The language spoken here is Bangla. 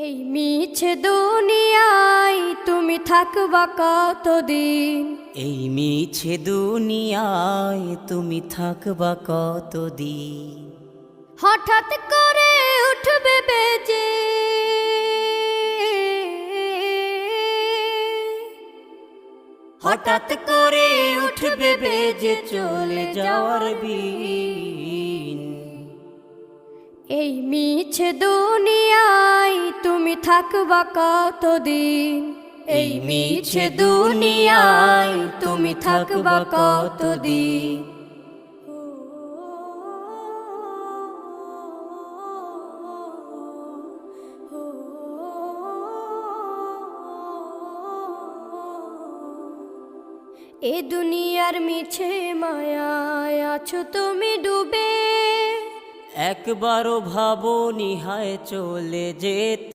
এই মিছে দুনিয়ায় তুমি থাকবা কতদিন? এই মিছে দুনিয়ায় তুমি থাকবা কতদিন? হঠাৎ করে উঠবে বেজে হঠাৎ করে উঠবে বেজে চলে যাওয়ার বিন। এই মিছে দুনিয়ায় তুমি থাকবা কতদিন? এই মিছে দুনিয়ায় তুমি থাকবা কতদিন? এ দুনিয়ার মিছে মায়ায় আছো তুমি ডুবে, একবারও ভাবো নিহায় চলে যেতে।